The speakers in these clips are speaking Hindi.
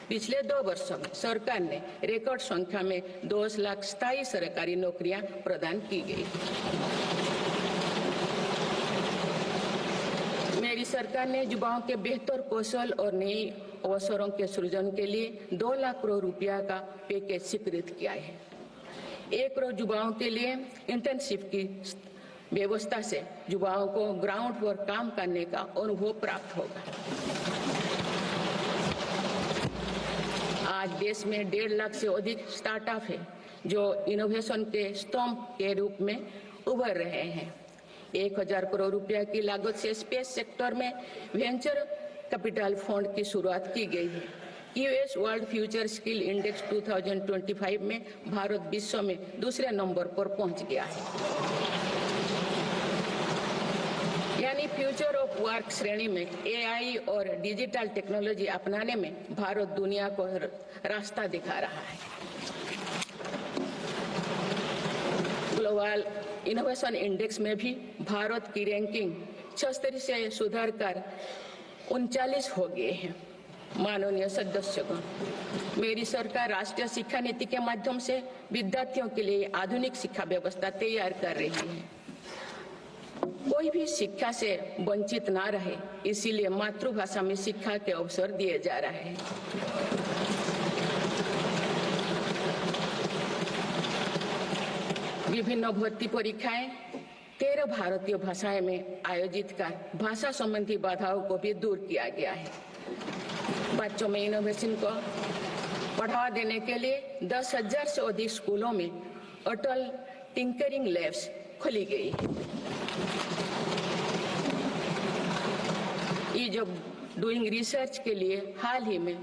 पिछले 2 वर्षों में सरकार ने रिकॉर्ड संख्या में 2 लाख स्थायी सरकारी नौकरियां प्रदान की गई। मेरी सरकार ने युवाओं के बेहतर कौशल और नई अवसरों के सृजन के लिए 2 लाख करोड़ रुपया का पैकेज स्वीकृत किया है। 1 करोड़ युवाओं के लिए इंटर्नशिप की व्यवस्था से युवाओं को ग्राउंड पर काम करने का अनुभव प्राप्त होगा। आज देश में 1.5 लाख से अधिक स्टार्टअप है जो इनोवेशन के स्तंभ के रूप में उभर रहे हैं। 1000 करोड़ रुपया की लागत से स्पेस सेक्टर में वेंचर कैपिटल फंड की शुरुआत की गई है। US world future skill index 2025 में भारत विश्व में दूसरे नंबर पर पहुंच गया है, यानी फ्यूचर ऑफ वर्क श्रेणी में एआई और डिजिटल टेक्नोलॉजी अपनाने में भारत दुनिया को रास्ता दिखा रहा है। ग्लोबल इनोवेशन इंडेक्स में भी भारत की रैंकिंग 76 से सुधार कर 39 हो गए हैं। माननीय सदस्यगण, मेरी सरकार राष्ट्रीय शिक्षा नीति के माध्यम से विद्यार्थियों के लिए आधुनिक शिक्षा व्यवस्था तैयार कर रही है। कोई भी शिक्षा से वंचित ना रहे, इसीलिए मातृभाषा में शिक्षा के अवसर दिए जा रहे हैं। विभिन्न भर्ती परीक्षाएं 13 भारतीय भाषाएं में आयोजित कर भाषा संबंधी बाधाओं को भी दूर किया गया है। बच्चों में इनोवेशन को बढ़ावा देने के लिए 10,000 से अधिक स्कूलों में अटल टिंकरिंग लैब्स खोली गई है। ईज ऑफ डूइंग रिसर्च के लिए हाल ही में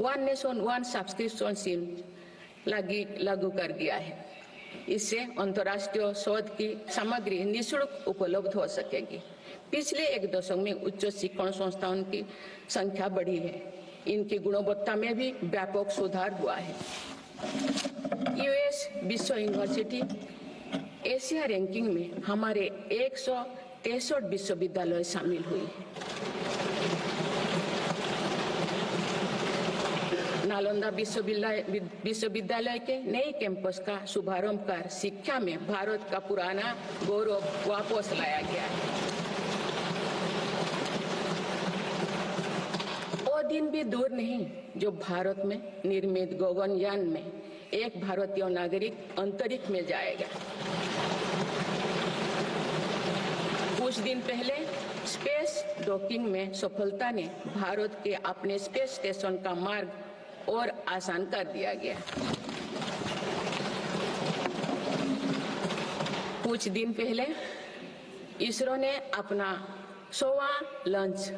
1 नेशन 1 सब्सक्रिप्शन स्कीम लागू कर दिया है। इससे अंतर्राष्ट्रीय शोध की सामग्री निःशुल्क उपलब्ध हो सकेगी। पिछले 1 दशक में उच्च शिक्षण संस्थाओं की संख्या बढ़ी है। इनकी गुणवत्ता में भी व्यापक सुधार हुआ है। यूएस विश्व यूनिवर्सिटी एशिया रैंकिंग में हमारे 163 विश्वविद्यालय शामिल हुई है। नालंदा विश्वविद्यालय के नए कैंपस का शुभारंभ कर शिक्षा में भारत का पुराना गौरव वापस लाया गया है। वो दिन भी दूर नहीं जो भारत में निर्मित गगनयान में एक भारतीय नागरिक अंतरिक्ष में जाएगा। कुछ दिन पहले स्पेस डॉकिंग में सफलता ने भारत के अपने स्पेस स्टेशन का मार्ग और आसान कर दिया गया। कुछ दिन पहले इसरो ने अपना 100वां लॉन्च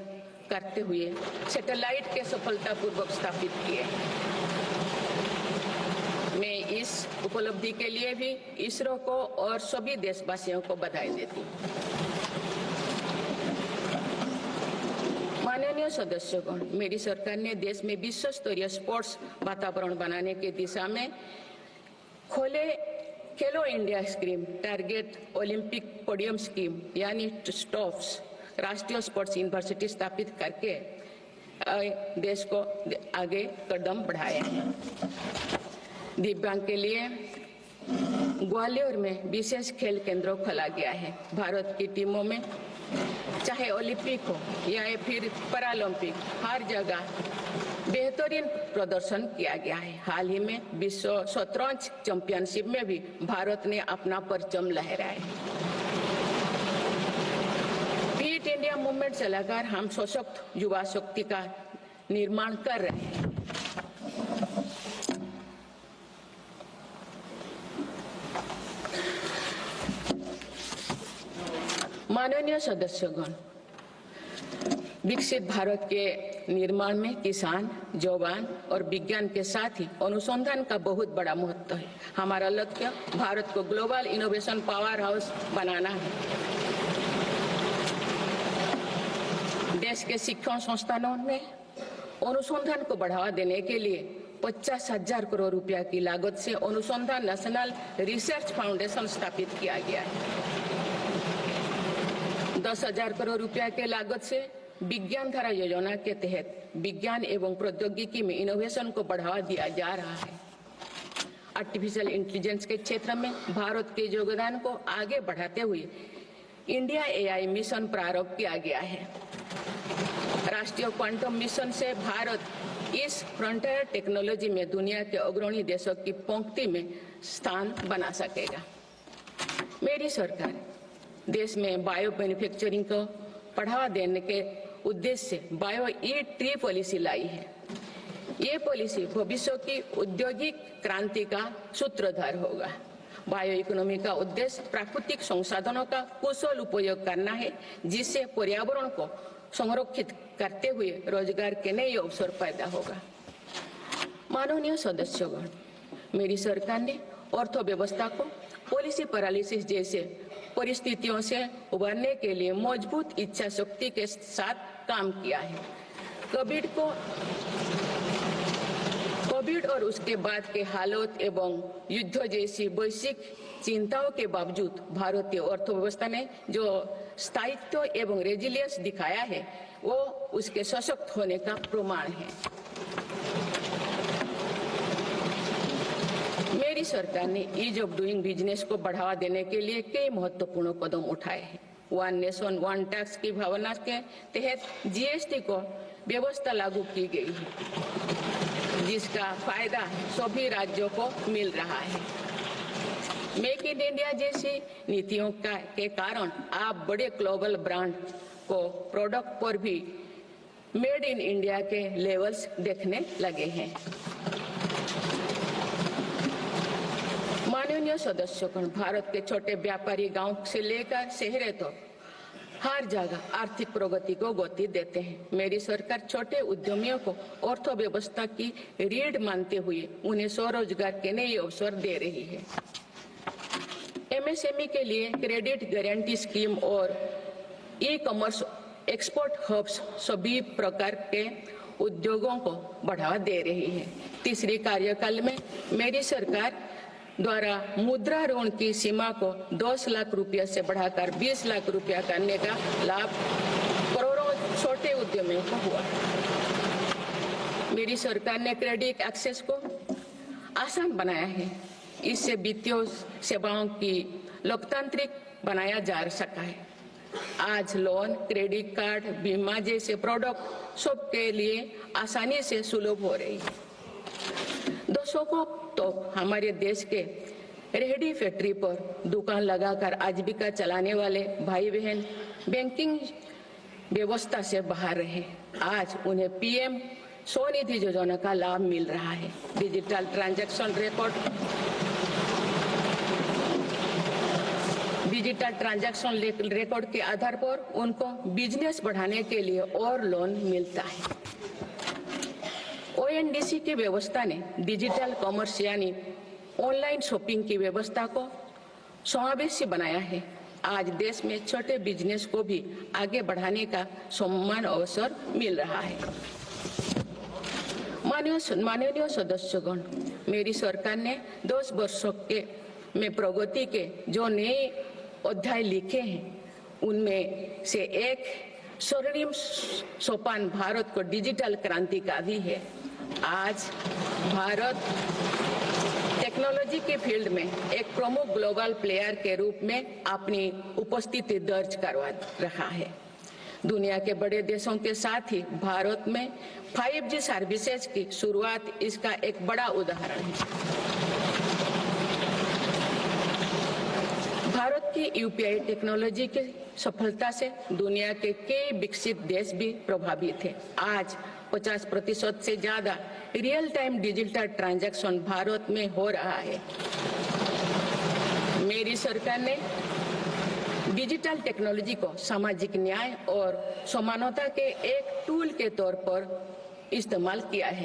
करते हुए सैटेलाइट के सफलतापूर्वक स्थापित किए। मैं इस उपलब्धि के लिए भी इसरो को और सभी देशवासियों को बधाई देती हूँ। माननीय सदस्यगण, मेरी सरकार ने देश में विश्व स्तरीय स्पोर्ट्स वातावरण बनाने की दिशा में खोले खेलो India scheme, target Olympic podium scheme यानी स्टॉप्स राष्ट्रीय स्पोर्ट्स यूनिवर्सिटी स्थापित करके देश को आगे कदम बढ़ाए हैं। दिव्यांग के लिए ग्वालियर में विशेष खेल केंद्र खोला गया है। भारत की टीमों में चाहे ओलंपिक हो या फिर पैरालंपिक, हर जगह बेहतरीन प्रदर्शन किया गया है। हाल ही में विश्व शतरंज चैंपियनशिप में भी भारत ने अपना परचम लहराया। फिट इंडिया मूवमेंट चलाकर हम सशक्त युवा शक्ति का निर्माण कर रहे हैं। माननीय सदस्यगण, विकसित भारत के निर्माण में किसान, जवान और विज्ञान के साथ ही अनुसंधान का बहुत बड़ा महत्व है। हमारा लक्ष्य भारत को ग्लोबल इनोवेशन पावर हाउस बनाना है। देश के शिक्षण संस्थानों में अनुसंधान को बढ़ावा देने के लिए 50,000 करोड़ रुपया की लागत से अनुसंधान नेशनल रिसर्च फाउंडेशन स्थापित किया गया है। 10,000 करोड़ रुपया के लागत से विज्ञान धारा योजना के तहत विज्ञान एवं प्रौद्योगिकी में इनोवेशन को बढ़ावा दिया जा रहा है। आर्टिफिशियल इंटेलिजेंस के क्षेत्र में भारत के योगदान को आगे बढ़ाते हुए इंडिया एआई मिशन प्रारंभ किया गया है। राष्ट्रीय क्वांटम मिशन से भारत इस फ्रंटियर टेक्नोलॉजी में दुनिया के अग्रणी देशों की पंक्ति में स्थान बना सकेगा। मेरी सरकार देश में बायो मैन्युफैक्चरिंग को बढ़ावा देने के उद्देश्य से बायो ई-ट्री पॉलिसी लाई है। ये पॉलिसी भविष्य की औद्योगिक क्रांति का सूत्रधार होगा। बायो इकोनॉमी का उद्देश्य प्राकृतिक संसाधनों का कुशल उपयोग करना है, जिससे पर्यावरण को संरक्षित करते हुए रोजगार के नए अवसर पैदा होगा। माननीय सदस्यगण, मेरी सरकार ने अर्थव्यवस्था को पॉलिसी पैरालिसिस जैसे परिस्थितियों से उबरने के लिए मजबूत इच्छा शक्ति के साथ काम किया है। कोविड और उसके बाद के हालात एवं युद्ध जैसी वैश्विक चिंताओं के बावजूद भारतीय अर्थव्यवस्था ने जो स्थायित्व एवं रेजिलियंस दिखाया है, वो उसके सशक्त होने का प्रमाण है। मेरी सरकार ने ईज ऑफ डूइंग बिजनेस को बढ़ावा देने के लिए कई महत्वपूर्ण कदम उठाए हैं। वन नेशन वन टैक्स की भावना के तहत जीएसटी को व्यवस्था लागू की गई है, जिसका फायदा सभी राज्यों को मिल रहा है। मेक इन इंडिया जैसी नीतियों के कारण आप बड़े ग्लोबल ब्रांड को प्रोडक्ट पर भी मेड इन इंडिया के लेवल्स देखने लगे हैं। माननीय सदस्यगण, भारत के छोटे व्यापारी गांव से लेकर शहरों तक हर जगह आर्थिक प्रगति को गति देते हैं। मेरी सरकार छोटे उद्यमियों को अर्थव्यवस्था की रीढ़ मानते हुए उन्हें स्वरोजगार के नए अवसर दे रही है। एमएसएमई के लिए क्रेडिट गारंटी स्कीम और ई कॉमर्स एक्सपोर्ट हब्स सभी प्रकार के उद्योगों को बढ़ावा दे रही है। तीसरी कार्यकाल में मेरी सरकार द्वारा मुद्रा ऋण की सीमा को 10 लाख रुपया से बढ़ाकर 20 लाख रुपया करने का लाभ करोड़ों छोटे उद्यमियों को हुआ। मेरी सरकार ने क्रेडिट एक्सेस को आसान बनाया है। इससे वित्तीय सेवाओं की लोकतांत्रिक बनाया जा सका है। आज लोन, क्रेडिट कार्ड, बीमा जैसे प्रोडक्ट सबके लिए आसानी से सुलभ हो रही है। दशकों तो हमारे देश के रेहड़ी फैक्ट्री पर दुकान लगाकर आजीविका चलाने वाले भाई बहन बैंकिंग व्यवस्था से बाहर रहे। आज उन्हें पीएम स्वनिधि योजना का लाभ मिल रहा है। डिजिटल ट्रांजैक्शन रिकॉर्ड के आधार पर उनको बिजनेस बढ़ाने के लिए और लोन मिलता है। ओएनडीसी की व्यवस्था ने डिजिटल कॉमर्स यानी ऑनलाइन शॉपिंग की व्यवस्था को समावेशी बनाया है। आज देश में छोटे बिजनेस को भी आगे बढ़ाने का समान अवसर मिल रहा है। माननीय सदस्यगण, मेरी सरकार ने 10 वर्षों में प्रगति के जो नए अध्याय लिखे हैं, उनमें से एक स्वर्णिम सोपान भारत को डिजिटल क्रांति का भी है। आज भारत टेक्नोलॉजी के फील्ड में एक प्रमुख ग्लोबल प्लेयर के रूप में अपनी उपस्थिति दर्ज करवा रहा है। दुनिया के बड़े देशों के साथ ही भारत में 5G सर्विसेज की शुरुआत इसका एक बड़ा उदाहरण है। भारत की यूपीआई टेक्नोलॉजी की सफलता से दुनिया के कई विकसित देश भी प्रभावित हैं। आज 50% से ज्यादा real time digital transaction Bharat में हो रहा है। मेरी सरकार ने डिजिटल टेक्नोलॉजी को सामाजिक न्याय और समानता के एक टूल के तौर पर इस्तेमाल किया है।